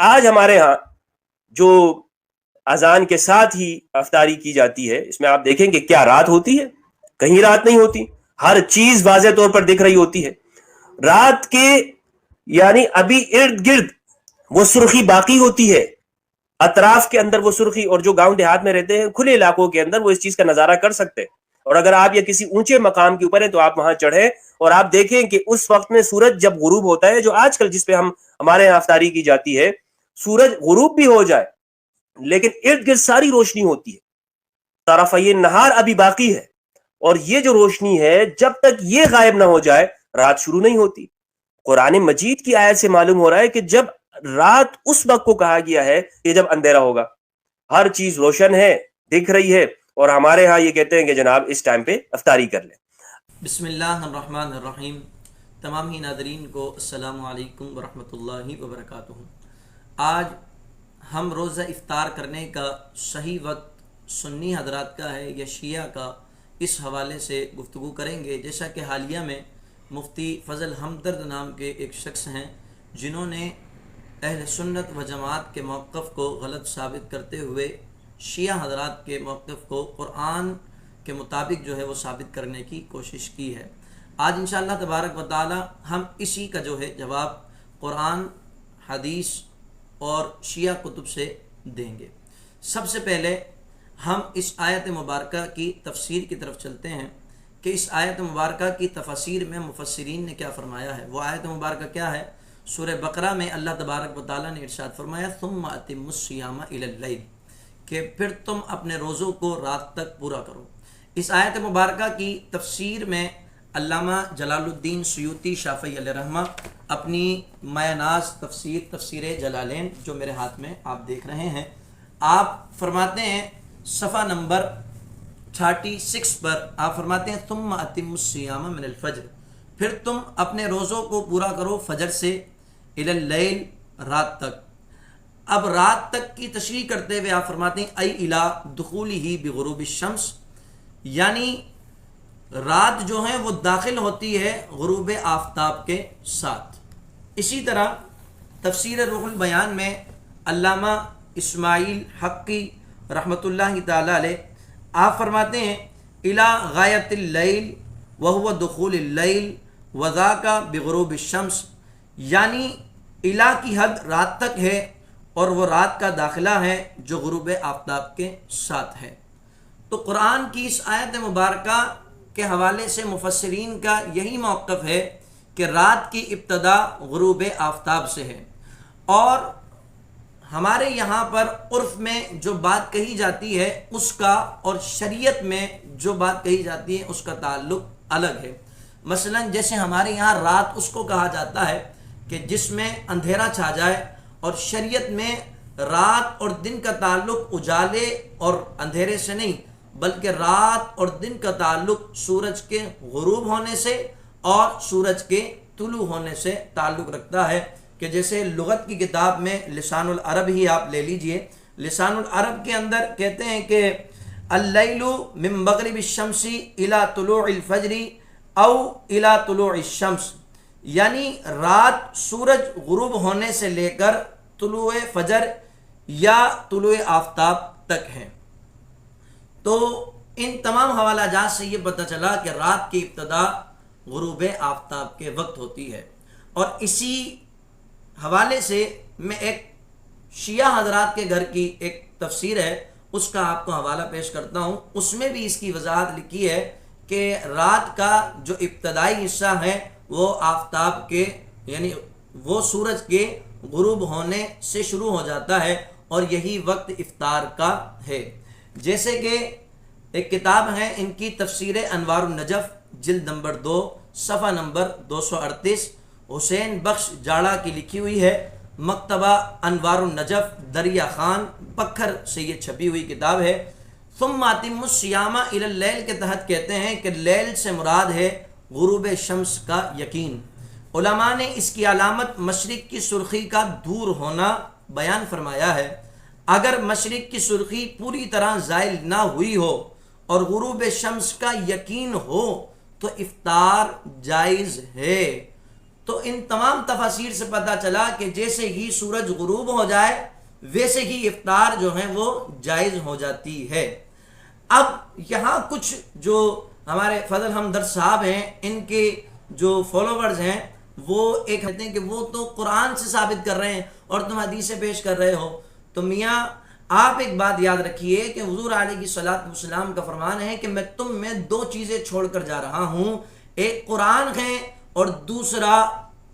آج ہمارے ہاں جو اذان کے ساتھ ہی افطاری کی جاتی ہے، اس میں آپ دیکھیں کہ کیا رات ہوتی ہے؟ کہیں رات نہیں ہوتی، ہر چیز واضح طور پر دکھ رہی ہوتی ہے۔ رات کے یعنی ابھی ارد گرد وہ سرخی باقی ہوتی ہے، اطراف کے اندر وہ سرخی، اور جو گاؤں دیہات میں رہتے ہیں کھلے علاقوں کے اندر وہ اس چیز کا نظارہ کر سکتے ہیں۔ اور اگر آپ یا کسی اونچے مقام کے اوپر ہیں تو آپ وہاں چڑھیں اور آپ دیکھیں کہ اس وقت میں سورج جب غروب ہوتا ہے، جو آج کل جس پہ ہمارے یہاں افطاری کی جاتی ہے، سورج غروب بھی ہو جائے لیکن ارد گرد ساری روشنی ہوتی ہے، طرفی نہار ابھی باقی ہے، اور یہ جو روشنی ہے جب تک یہ غائب نہ ہو جائے رات شروع نہیں ہوتی۔ قرآن مجید کی آیت سے معلوم ہو رہا ہے کہ جب رات اس وقت کو کہا گیا ہے کہ جب اندھیرا ہوگا، ہر چیز روشن ہے، دکھ رہی ہے، اور ہمارے ہاں یہ کہتے ہیں کہ جناب اس ٹائم پہ افطاری کر لیں۔ بسم اللہ الرحمن الرحیم۔ تمام ہی ناظرین کو السلام علیکم ورحمۃ اللہ وبرکاتہ۔ آج ہم روزہ افطار کرنے کا صحیح وقت سنی حضرات کا ہے یا شیعہ کا، اس حوالے سے گفتگو کریں گے۔ جیسا کہ حالیہ میں مفتی فضل ہمدرد نام کے ایک شخص ہیں جنہوں نے اہل سنت و جماعت کے موقف کو غلط ثابت کرتے ہوئے شیعہ حضرات کے موقف کو قرآن کے مطابق جو ہے وہ ثابت کرنے کی کوشش کی ہے۔ آج انشاءاللہ تبارک و تعالی ہم اسی کا جو ہے جواب قرآن، حدیث اور شیعہ کتب سے دیں گے۔ سب سے پہلے ہم اس آیت مبارکہ کی تفسیر کی طرف چلتے ہیں کہ اس آیت مبارکہ کی تفسیر میں مفسرین نے کیا فرمایا ہے۔ وہ آیت مبارکہ کیا ہے؟ سورہ بقرہ میں اللہ تبارک و تعالیٰ نے ارشاد فرمایا ثم اتموا الصیام الی اللیل، کہ پھر تم اپنے روزوں کو رات تک پورا کرو۔ اس آیت مبارکہ کی تفسیر میں علامہ جلال الدین سیوطی شافعی علیہ رحمہ اپنی مایہ ناز تفسیر جلالین جو میرے ہاتھ میں آپ دیکھ رہے ہیں، آپ فرماتے ہیں صفحہ نمبر 36 پر آپ فرماتے ہیں ثم اتموا الصیام من الفجر، پھر تم اپنے روزوں کو پورا کرو فجر سے، الی اللیل، رات تک۔ اب رات تک کی تشریح کرتے ہوئے آپ فرماتے ہیں ای الی دخولہ بغروب الشمس، یعنی رات جو ہے وہ داخل ہوتی ہے غروب آفتاب کے ساتھ۔ اسی طرح تفسیر روح البیان میں علامہ اسماعیل حقی رحمۃ اللہ تعالی علیہ آپ فرماتے ہیں الی غایت اللیل وہو دخول اللیل وذاک بغروب الشمس، یعنی الی کی حد رات تک ہے اور وہ رات کا داخلہ ہے جو غروب آفتاب کے ساتھ ہے۔ تو قرآن کی اس آیت مبارکہ کے حوالے سے مفسرین کا یہی موقف ہے کہ رات کی ابتدا غروب آفتاب سے ہے، اور ہمارے یہاں پر عرف میں جو بات کہی جاتی ہے اس کا اور شریعت میں جو بات کہی جاتی ہے اس کا تعلق الگ ہے۔ مثلا جیسے ہمارے یہاں رات اس کو کہا جاتا ہے کہ جس میں اندھیرا چھا جائے، اور شریعت میں رات اور دن کا تعلق اجالے اور اندھیرے سے نہیں، بلکہ رات اور دن کا تعلق سورج کے غروب ہونے سے اور سورج کے طلوع ہونے سے تعلق رکھتا ہے۔ کہ جیسے لغت کی کتاب میں لسان العرب ہی آپ لے لیجئے، لسان العرب کے اندر کہتے ہیں کہ اللیل من مغرب الشمس الی طلوع الفجر او الی طلوع الشمس، یعنی رات سورج غروب ہونے سے لے کر طلوع فجر یا طلوع آفتاب تک ہے۔ تو ان تمام حوالہ جات سے یہ پتہ چلا کہ رات کی ابتدا غروب آفتاب کے وقت ہوتی ہے۔ اور اسی حوالے سے میں ایک شیعہ حضرات کے گھر کی ایک تفسیر ہے، اس کا آپ کو حوالہ پیش کرتا ہوں۔ اس میں بھی اس کی وضاحت لکھی ہے کہ رات کا جو ابتدائی حصہ ہے وہ آفتاب کے یعنی وہ سورج کے غروب ہونے سے شروع ہو جاتا ہے، اور یہی وقت افطار کا ہے۔ جیسے کہ ایک کتاب ہے ان کی تفسیر انوار النجف جلد نمبر 2 صفحہ نمبر 238، حسین بخش جاڑا کی لکھی ہوئی ہے، مکتبہ انوار النجف دریا خان بکھر سے یہ چھپی ہوئی کتاب ہے۔ ثم اتموا الصیام الی اللیل کے تحت کہتے ہیں کہ لیل سے مراد ہے غروب شمس کا یقین۔ علماء نے اس کی علامت مشرق کی سرخی کا دور ہونا بیان فرمایا ہے۔ اگر مشرق کی سرخی پوری طرح زائل نہ ہوئی ہو اور غروب شمس کا یقین ہو تو افطار جائز ہے۔ تو ان تمام تفاسیر سے پتہ چلا کہ جیسے ہی سورج غروب ہو جائے ویسے ہی افطار جو ہے وہ جائز ہو جاتی ہے۔ اب یہاں کچھ جو ہمارے فضل ہمدرد صاحب ہیں، ان کے جو فالوورز ہیں، وہ ایک کہتے ہیں کہ وہ تو قرآن سے ثابت کر رہے ہیں اور تم حدیثیں پیش کر رہے ہو۔ تو میاں آپ ایک بات یاد رکھیے کہ حضور علیہ الصلوۃ والسلام کا فرمان ہے کہ میں تم میں دو چیزیں چھوڑ کر جا رہا ہوں، ایک قرآن ہے اور دوسرا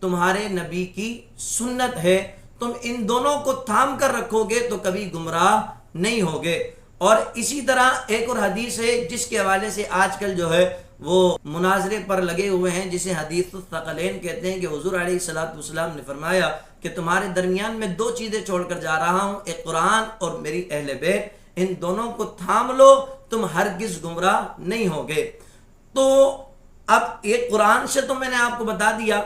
تمہارے نبی کی سنت ہے، تم ان دونوں کو تھام کر رکھو گے تو کبھی گمراہ نہیں ہوگے۔ اور اسی طرح ایک اور حدیث ہے جس کے حوالے سے آج کل جو ہے وہ مناظرے پر لگے ہوئے ہیں، جسے حدیث الثقلین کہتے ہیں، کہ حضور علیہ الصلوۃ والسلام نے فرمایا کہ تمہارے درمیان میں دو چیزیں چھوڑ کر جا رہا ہوں، ایک قرآن اور میری اہل بیت، ان دونوں کو تھام لو تم ہرگز گمراہ نہیں ہوگے۔ تو اب ایک قرآن سے تو میں نے آپ کو بتا دیا،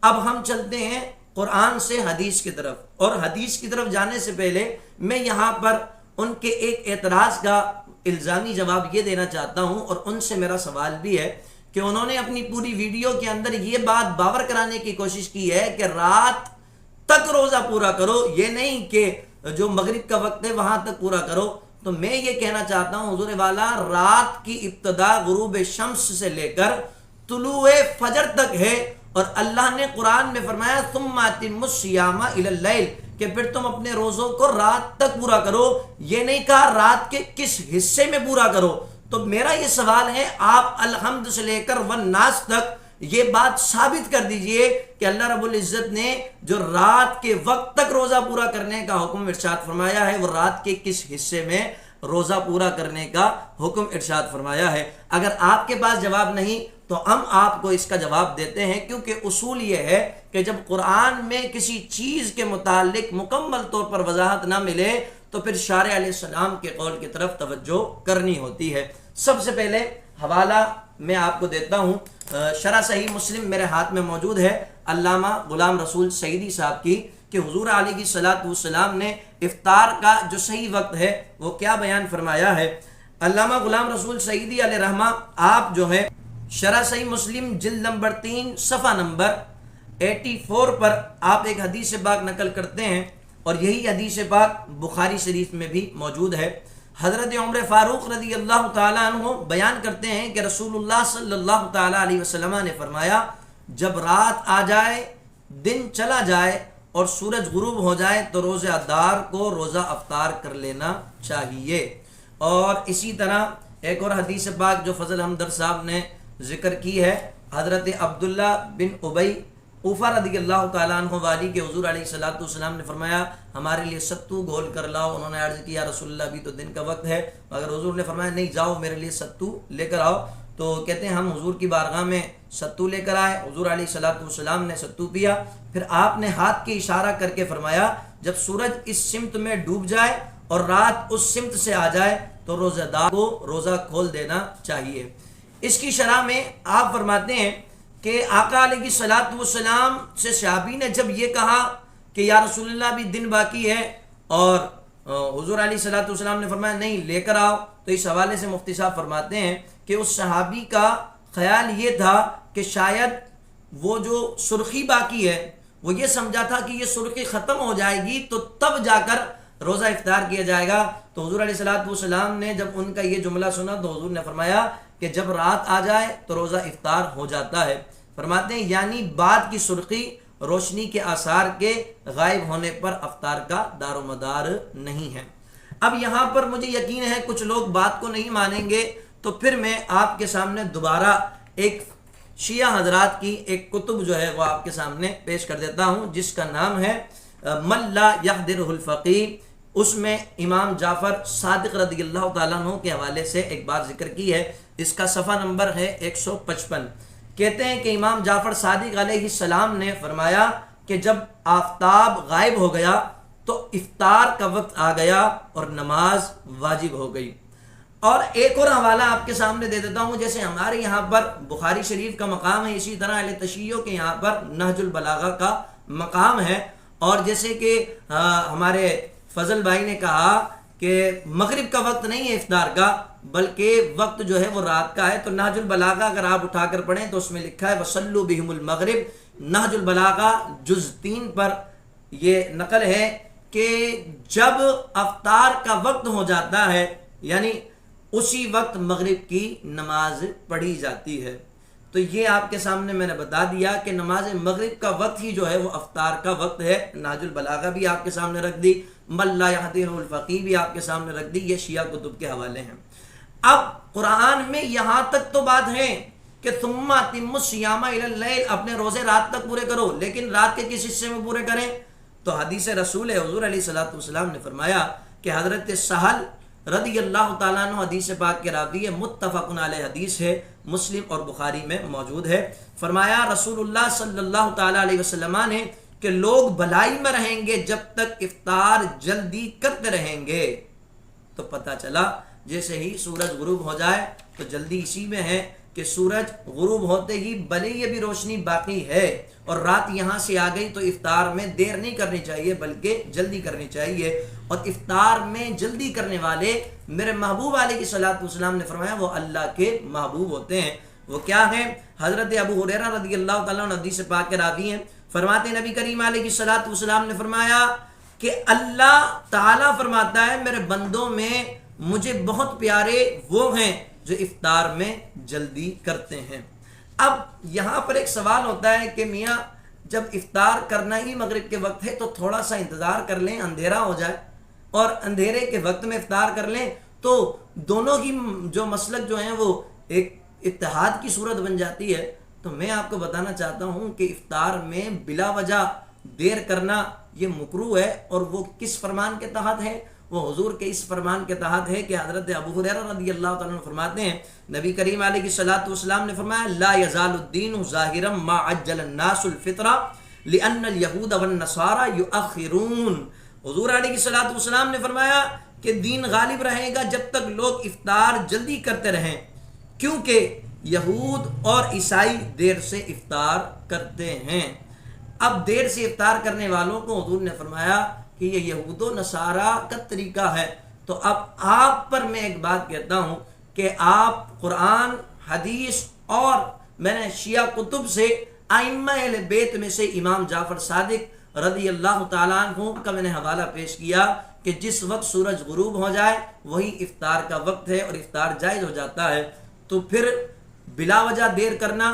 اب ہم چلتے ہیں قرآن سے حدیث کی طرف، اور حدیث کی طرف جانے سے پہلے میں یہاں پر ان کے ایک اعتراض کا الزامی جواب یہ دینا چاہتا ہوں، اور ان سے میرا سوال بھی ہے کہ انہوں نے اپنی پوری ویڈیو کے اندر یہ بات باور کرانے کی کوشش کی ہے کہ رات تک روزہ پورا کرو، یہ نہیں کہ جو مغرب کا وقت ہے وہاں تک پورا کرو۔ تو میں یہ کہنا چاہتا ہوں حضور والا، رات کی ابتدا غروب شمس سے لے کر طلوع فجر تک ہے، اور اللہ نے قرآن میں فرمایا ثم اتموا الصیام الی اللیل، کہ پھر تم اپنے روزوں کو رات تک پورا کرو، یہ نہیں کہا رات کے کس حصے میں پورا کرو۔ تو میرا یہ سوال ہے، آپ الحمد سے لے کر والناس تک یہ بات ثابت کر دیجئے کہ اللہ رب العزت نے جو رات کے وقت تک روزہ پورا کرنے کا حکم ارشاد فرمایا ہے، وہ رات کے کس حصے میں روزہ پورا کرنے کا حکم ارشاد فرمایا ہے۔ اگر آپ کے پاس جواب نہیں تو ہم آپ کو اس کا جواب دیتے ہیں، کیونکہ اصول یہ ہے کہ جب قرآن میں کسی چیز کے متعلق مکمل طور پر وضاحت نہ ملے تو پھر شارع علیہ السلام کے قول کی طرف توجہ کرنی ہوتی ہے۔ سب سے پہلے حوالہ میں آپ کو دیتا ہوں، شرح صحیح مسلم میرے ہاتھ میں موجود ہے، علامہ غلام رسول سعیدی صاحب کی، کہ حضور علیہ الصلوۃ والسلام نے افطار کا جو صحیح وقت ہے وہ کیا بیان فرمایا ہے۔ علامہ غلام رسول سعیدی علیہ رحمہ آپ جو ہے شرح صحیح مسلم جلد نمبر 3 صفحہ نمبر 84 پر آپ ایک حدیث پاک نقل کرتے ہیں، اور یہی حدیث پاک بخاری شریف میں بھی موجود ہے۔ حضرت عمر فاروق رضی اللہ تعالیٰ عنہ بیان کرتے ہیں کہ رسول اللہ صلی اللہ تعالیٰ علیہ وسلم نے فرمایا، جب رات آ جائے، دن چلا جائے اور سورج غروب ہو جائے تو روزہ دار کو روزہ افطار کر لینا چاہیے۔ اور اسی طرح ایک اور حدیث پاک جو فضل ہمدرد صاحب نے ذکر کی ہے، حضرت عبداللہ بن ابی اوفا رضی اللہ تعالیٰ عنہ والی کے حضور علیہ الصلوۃ والسلام نے فرمایا ہمارے لیے ستو گھول کر لاؤ۔ انہوں نے عرض کیا رسول اللہ ابھی تو دن کا وقت ہے، مگر حضور نے فرمایا نہیں، جاؤ میرے لیے ستو لے کر آؤ۔ تو کہتے ہیں ہم حضور کی بارگاہ میں ستو لے کر آئے، حضور علیہ الصلوۃ والسلام نے ستو پیا، پھر آپ نے ہاتھ کے اشارہ کر کے فرمایا جب سورج اس سمت میں ڈوب جائے اور رات اس سمت سے آ جائے تو روزہ دار کو روزہ کھول دینا چاہیے۔ اس کی شرح میں آپ فرماتے ہیں کہ آقا علیہ الصلوۃ والسلام سے صحابی نے جب یہ کہا کہ یا رسول اللہ بھی دن باقی ہے، اور حضور علیہ الصلوۃ والسلام نے فرمایا نہیں لے کر آؤ، تو اس حوالے سے مفتی صاحب فرماتے ہیں کہ اس صحابی کا خیال یہ تھا کہ شاید وہ جو سرخی باقی ہے وہ یہ سمجھا تھا کہ یہ سرخی ختم ہو جائے گی تو تب جا کر روزہ افطار کیا جائے گا۔ تو حضور علیہ الصلوۃ والسلام نے جب ان کا یہ جملہ سنا تو حضور نے فرمایا کہ جب رات آ جائے تو روزہ افطار ہو جاتا ہے۔ فرماتے ہیں یعنی بعد کی سرخی روشنی کے آثار کے غائب ہونے پر افطار کا دار و مدار نہیں ہے۔ اب یہاں پر مجھے یقین ہے کچھ لوگ بات کو نہیں مانیں گے، تو پھر میں آپ کے سامنے دوبارہ ایک شیعہ حضرات کی ایک کتب جو ہے وہ آپ کے سامنے پیش کر دیتا ہوں، جس کا نام ہے من لا یقدرہ الفقیہ۔ اس میں امام جعفر صادق رضی اللہ تعالیٰ عنہ کے حوالے سے ایک بات ذکر کی ہے، اس کا صفحہ نمبر ہے 155۔ کہتے ہیں کہ امام جعفر صادق علیہ السلام نے فرمایا کہ جب آفتاب غائب ہو گیا تو افطار کا وقت آ گیا اور نماز واجب ہو گئی۔ اور ایک اور حوالہ آپ کے سامنے دے دیتا ہوں، جیسے ہمارے یہاں پر بخاری شریف کا مقام ہے، اسی طرح اہل تشیع کے یہاں پر نہج البلاغہ کا مقام ہے، اور جیسے کہ ہمارے فضل بھائی نے کہا کہ مغرب کا وقت نہیں ہے افطار کا بلکہ وقت جو ہے وہ رات کا ہے، تو نہج البلاغہ اگر آپ اٹھا کر پڑھیں تو اس میں لکھا ہے وصلوا بہم المغرب، نہج البلاغہ جز 3 پر یہ نقل ہے کہ جب افطار کا وقت ہو جاتا ہے یعنی اسی وقت مغرب کی نماز پڑھی جاتی ہے. تو یہ آپ کے سامنے میں نے بتا دیا کہ نماز مغرب کا وقت ہی جو ہے وہ افطار کا وقت ہے. نہج البلاغہ بھی آپ کے سامنے رکھ دی, من لا یحتیہ الفقیہ بھی آپ کے سامنے رکھ دی. یہ شیعہ کتب کے حوالے ہیں. اب قرآن میں یہاں تک تو بات ہے کہ ثم اتموا الصیام الی اللیل, اپنے روزے رات تک پورے کرو, لیکن رات کے کس حصے میں پورے کریں؟ تو حدیث رسول حضور علیہ الصلوۃ والسلام نے فرمایا کہ حضرت سہل رضی اللہ تعالیٰ عنہ حدیث پاک کے راوی ہے, متفق علیہ حدیث ہے, مسلم اور بخاری میں موجود ہے. فرمایا رسول اللہ صلی اللہ تعالیٰ علیہ وسلم نے کہ لوگ بھلائی میں رہیں گے جب تک افطار جلدی کرتے رہیں گے. تو پتہ چلا جیسے ہی سورج غروب ہو جائے تو جلدی اسی میں ہے کہ سورج غروب ہوتے ہی بھلے یہ بھی روشنی باقی ہے اور رات یہاں سے آ گئی تو افطار میں دیر نہیں کرنی چاہیے بلکہ جلدی کرنی چاہیے. اور افطار میں جلدی کرنے والے میرے محبوب علیہ الصلوۃ والسلام نے فرمایا وہ اللہ کے محبوب ہوتے ہیں. وہ کیا ہیں؟ حضرت ابو ہریرہ رضی اللہ تعالیٰ عنہ حدیث پاک کے راوی ہیں. فرماتے ہیں نبی کریم علیہ الصلوۃ والسلام نے فرمایا کہ اللہ تعالیٰ فرماتا ہے میرے بندوں میں مجھے بہت پیارے وہ ہیں جو افطار میں جلدی کرتے ہیں. اب یہاں پر ایک سوال ہوتا ہے کہ میاں جب افطار کرنا ہی مغرب کے وقت ہے تو تھوڑا سا انتظار کر لیں, اندھیرا ہو جائے, اور اندھیرے کے وقت میں افطار کر لیں تو دونوں کی جو مسلک جو ہیں وہ ایک اتحاد کی صورت بن جاتی ہے. تو میں آپ کو بتانا چاہتا ہوں کہ افطار میں بلا وجہ دیر کرنا یہ مکروہ ہے, اور وہ کس فرمان کے تحت ہے؟ وہ حضور کے اس فرمان کے تحت ہے کہ حضرت ابو ہریرہ رضی اللہ تعالیٰ عنہ فرماتے ہیں نبی کریم علیہ الصلوۃ والسلام نے فرمایا لا یزال الدین ظاہرا ما عجل الناس الفطر لان اليهود والنصارى يؤخرون. حضور علیہ الصلوۃ والسلام نے فرمایا کہ دین غالب رہے گا جب تک لوگ افطار جلدی کرتے رہیں, کیونکہ یہود اور عیسائی دیر سے افطار کرتے ہیں. اب دیر سے افطار کرنے والوں کو حضور نے فرمایا کہ یہ یہود و نصارہ کا طریقہ ہے. تو اب آپ پر میں ایک بات کہتا ہوں کہ آپ قرآن, حدیث اور میں نے شیعہ کتب سے ائمہ اہل بیت میں سے امام جعفر صادق رضی اللہ تعالیٰ عنہ کا میں نے حوالہ پیش کیا کہ جس وقت سورج غروب ہو جائے وہی افطار کا وقت ہے اور افطار جائز ہو جاتا ہے. تو پھر بلا وجہ دیر کرنا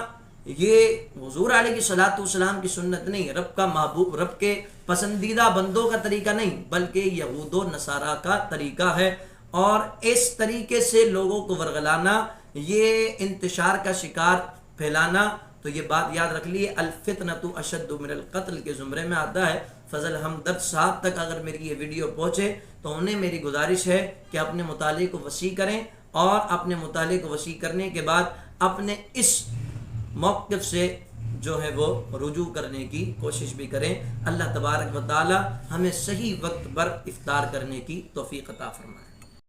یہ حضور علیہ الصلوۃ والسلام کی سنت نہیں, رب کا محبوب, رب کے پسندیدہ بندوں کا طریقہ نہیں بلکہ یہود و نصارہ کا طریقہ ہے. اور اس طریقے سے لوگوں کو ورغلانا, یہ انتشار کا شکار پھیلانا, تو یہ بات یاد رکھ لیے الفتنۃ اشد من القتل کے زمرے میں آتا ہے. فضل ہمدرد صاحب تک اگر میری یہ ویڈیو پہنچے تو انہیں میری گزارش ہے کہ اپنے مطالعے کو وسیع کریں, اور اپنے مطالعے کو وسیع کرنے کے بعد اپنے اس موقف سے جو ہے وہ رجوع کرنے کی کوشش بھی کریں. اللہ تبارک و تعالی ہمیں صحیح وقت پر افطار کرنے کی توفیق عطا فرمائے.